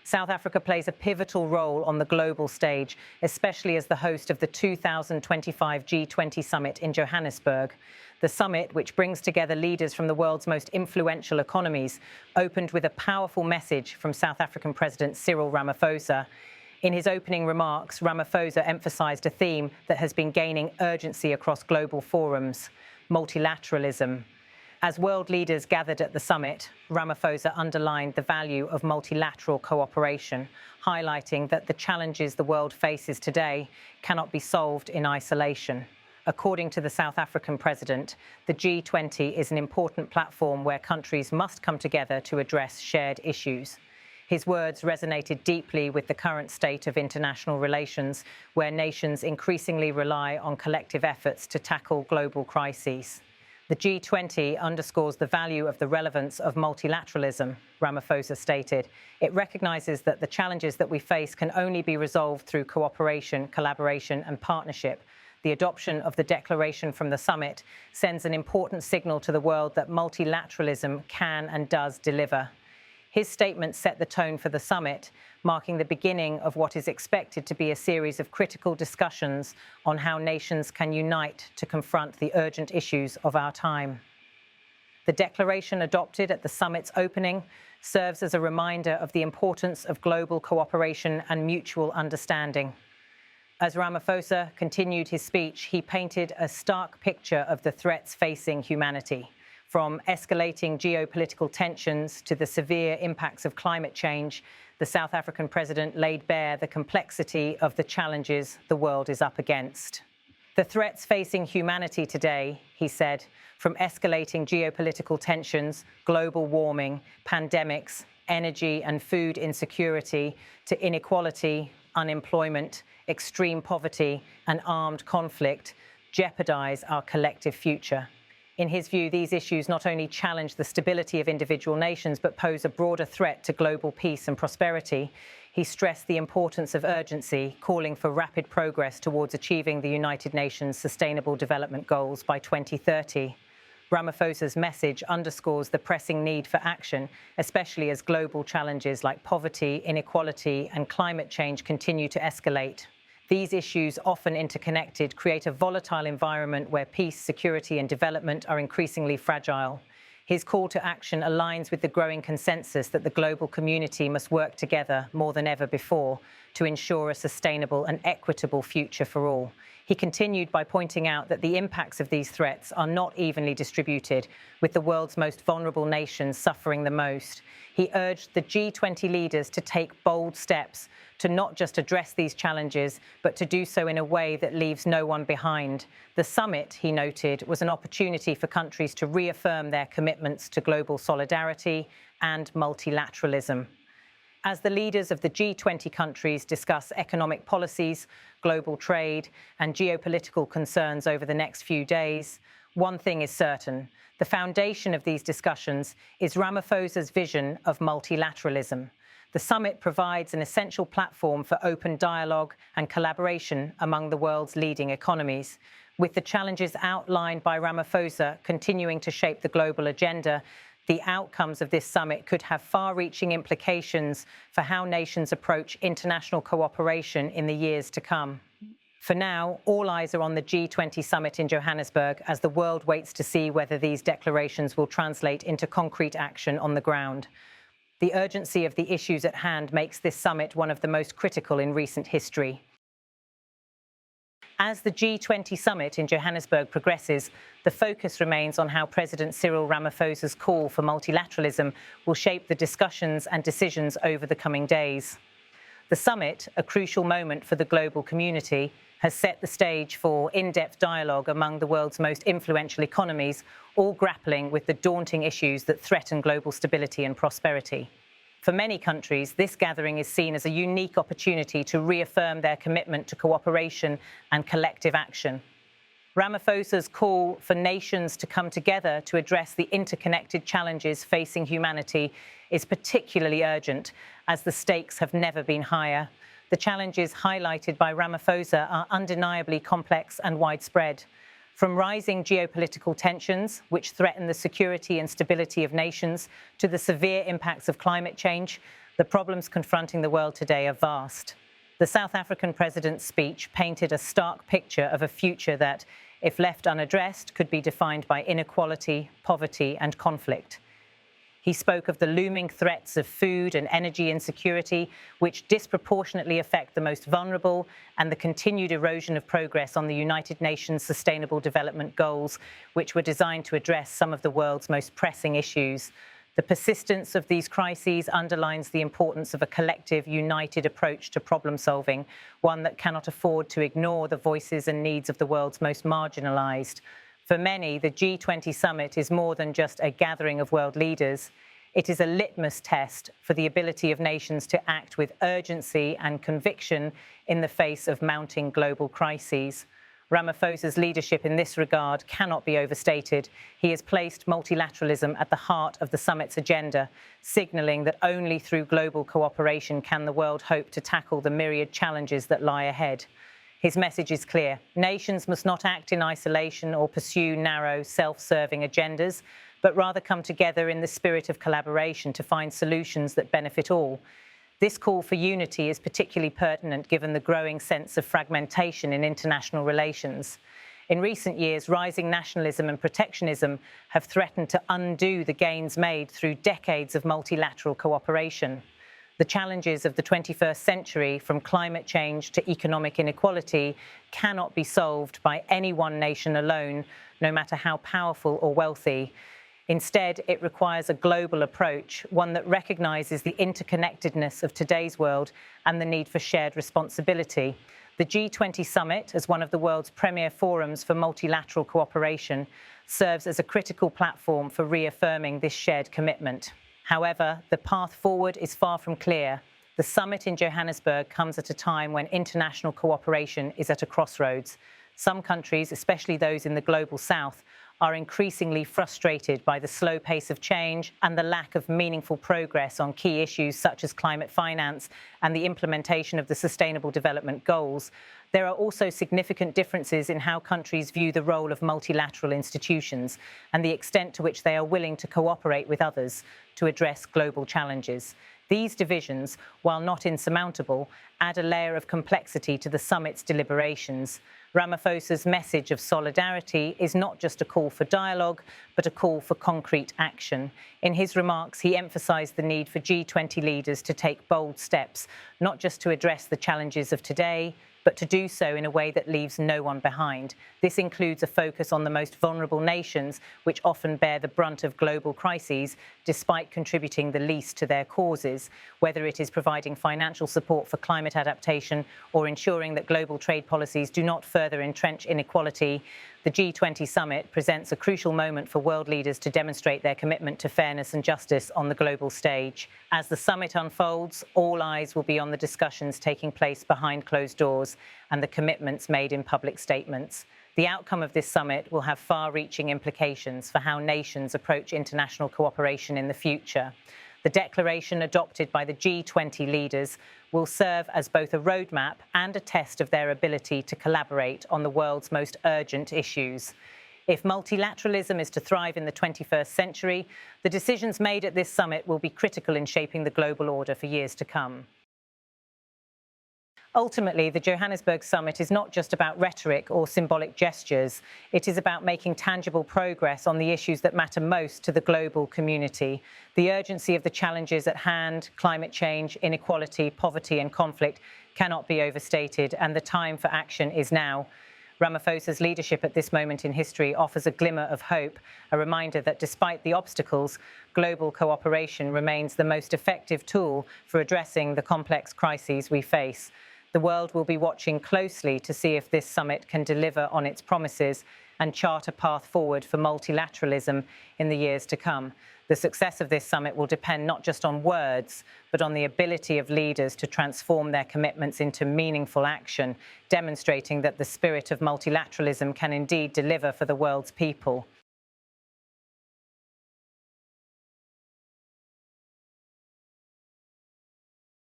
South Africa plays a pivotal role on the global stage, especially as the host of the 2025 G20 summit in Johannesburg. The summit, which brings together leaders from the world's most influential economies, opened with a powerful message from South African President Cyril Ramaphosa. In his opening remarks, Ramaphosa emphasized a theme that has been gaining urgency across global forums: multilateralism. As world leaders gathered at the summit, Ramaphosa underlined the value of multilateral cooperation, highlighting that the challenges the world faces today cannot be solved in isolation. According to the South African president, the G20 is an important platform where countries must come together to address shared issues. His words resonated deeply with the current state of international relations, where nations increasingly rely on collective efforts to tackle global crises. The G20 underscores the value of the relevance of multilateralism, Ramaphosa stated. It recognizes that the challenges that we face can only be resolved through cooperation, collaboration, and partnership. The adoption of the declaration from the summit sends an important signal to the world that multilateralism can and does deliver. His statement set the tone for the summit, marking the beginning of what is expected to be a series of critical discussions on how nations can unite to confront the urgent issues of our time. The declaration adopted at the summit's opening serves as a reminder of the importance of global cooperation and mutual understanding. As Ramaphosa continued his speech, he painted a stark picture of the threats facing humanity. From escalating geopolitical tensions to the severe impacts of climate change, the South African president laid bare the complexity of the challenges the world is up against. The threats facing humanity today, he said, from escalating geopolitical tensions, global warming, pandemics, energy and food insecurity, to inequality, unemployment, extreme poverty, and armed conflict, jeopardize our collective future. In his view, these issues not only challenge the stability of individual nations, but pose a broader threat to global peace and prosperity. He stressed the importance of urgency, calling for rapid progress towards achieving the United Nations Sustainable Development Goals by 2030. Ramaphosa's message underscores the pressing need for action, especially as global challenges like poverty, inequality, and climate change continue to escalate. These issues, often interconnected, create a volatile environment where peace, security, and development are increasingly fragile. His call to action aligns with the growing consensus that the global community must work together more than ever before to ensure a sustainable and equitable future for all. He continued by pointing out that the impacts of these threats are not evenly distributed, with the world's most vulnerable nations suffering the most. He urged the G20 leaders to take bold steps to not just address these challenges, but to do so in a way that leaves no one behind. The summit, he noted, was an opportunity for countries to reaffirm their commitments to global solidarity and multilateralism. As the leaders of the G20 countries discuss economic policies, global trade, and geopolitical concerns over the next few days, one thing is certain: the foundation of these discussions is Ramaphosa's vision of multilateralism. The summit provides an essential platform for open dialogue and collaboration among the world's leading economies. With the challenges outlined by Ramaphosa continuing to shape the global agenda, the outcomes of this summit could have far-reaching implications for how nations approach international cooperation in the years to come. For now, all eyes are on the G20 summit in Johannesburg as the world waits to see whether these declarations will translate into concrete action on the ground. The urgency of the issues at hand makes this summit one of the most critical in recent history. As the G20 summit in Johannesburg progresses, the focus remains on how President Cyril Ramaphosa's call for multilateralism will shape the discussions and decisions over the coming days. The summit, a crucial moment for the global community, has set the stage for in-depth dialogue among the world's most influential economies, all grappling with the daunting issues that threaten global stability and prosperity. For many countries, this gathering is seen as a unique opportunity to reaffirm their commitment to cooperation and collective action. Ramaphosa's call for nations to come together to address the interconnected challenges facing humanity is particularly urgent, as the stakes have never been higher. The challenges highlighted by Ramaphosa are undeniably complex and widespread. From rising geopolitical tensions, which threaten the security and stability of nations, to the severe impacts of climate change, The problems confronting the world today are vast. The South African president's speech painted a stark picture of a future that, if left unaddressed, could be defined by inequality, poverty, and conflict. He spoke of the looming threats of food and energy insecurity, which disproportionately affect the most vulnerable, and the continued erosion of progress on the United Nations Sustainable Development Goals, which were designed to address some of the world's most pressing issues. The persistence of these crises underlines the importance of a collective, united approach to problem solving, one that cannot afford to ignore the voices and needs of the world's most marginalized. For many, the G20 summit is more than just a gathering of world leaders. It is a litmus test for the ability of nations to act with urgency and conviction in the face of mounting global crises. Ramaphosa's leadership in this regard cannot be overstated. He has placed multilateralism at the heart of the summit's agenda, signaling that only through global cooperation can the world hope to tackle the myriad challenges that lie ahead. His message is clear. Nations must not act in isolation or pursue narrow, self-serving agendas, but rather come together in the spirit of collaboration to find solutions that benefit all. This call for unity is particularly pertinent given the growing sense of fragmentation in international relations. In recent years, rising nationalism and protectionism have threatened to undo the gains made through decades of multilateral cooperation. The challenges of the 21st century, from climate change to economic inequality, cannot be solved by any one nation alone, no matter how powerful or wealthy. Instead, it requires a global approach, one that recognizes the interconnectedness of today's world and the need for shared responsibility. The G20 summit, as one of the world's premier forums for multilateral cooperation, serves as a critical platform for reaffirming this shared commitment. However, the path forward is far from clear. The summit in Johannesburg comes at a time when international cooperation is at a crossroads. Some countries, especially those in the global south, are increasingly frustrated by the slow pace of change and the lack of meaningful progress on key issues such as climate finance and the implementation of the Sustainable Development Goals. There are also significant differences in how countries view the role of multilateral institutions and the extent to which they are willing to cooperate with others to address global challenges. These divisions, while not insurmountable, add a layer of complexity to the summit's deliberations. Ramaphosa's message of solidarity is not just a call for dialogue, but a call for concrete action. In his remarks, he emphasized the need for G20 leaders to take bold steps, not just to address the challenges of today, but to do so in a way that leaves no one behind. This includes a focus on the most vulnerable nations, which often bear the brunt of global crises, despite contributing the least to their causes, whether it is providing financial support for climate adaptation or ensuring that global trade policies do not further entrench inequality. The G20 summit presents a crucial moment for world leaders to demonstrate their commitment to fairness and justice on the global stage. As the summit unfolds, all eyes will be on the discussions taking place behind closed doors and the commitments made in public statements. The outcome of this summit will have far-reaching implications for how nations approach international cooperation in the future. The declaration adopted by the G20 leaders will serve as both a roadmap and a test of their ability to collaborate on the world's most urgent issues. If multilateralism is to thrive in the 21st century, the decisions made at this summit will be critical in shaping the global order for years to come. Ultimately, the Johannesburg summit is not just about rhetoric or symbolic gestures. It is about making tangible progress on the issues that matter most to the global community. The urgency of the challenges at hand, climate change, inequality, poverty and conflict, cannot be overstated, and the time for action is now. Ramaphosa's leadership at this moment in history offers a glimmer of hope, a reminder that despite the obstacles, global cooperation remains the most effective tool for addressing the complex crises we face. The world will be watching closely to see if this summit can deliver on its promises and chart a path forward for multilateralism in the years to come. The success of this summit will depend not just on words, but on the ability of leaders to transform their commitments into meaningful action, demonstrating that the spirit of multilateralism can indeed deliver for the world's people.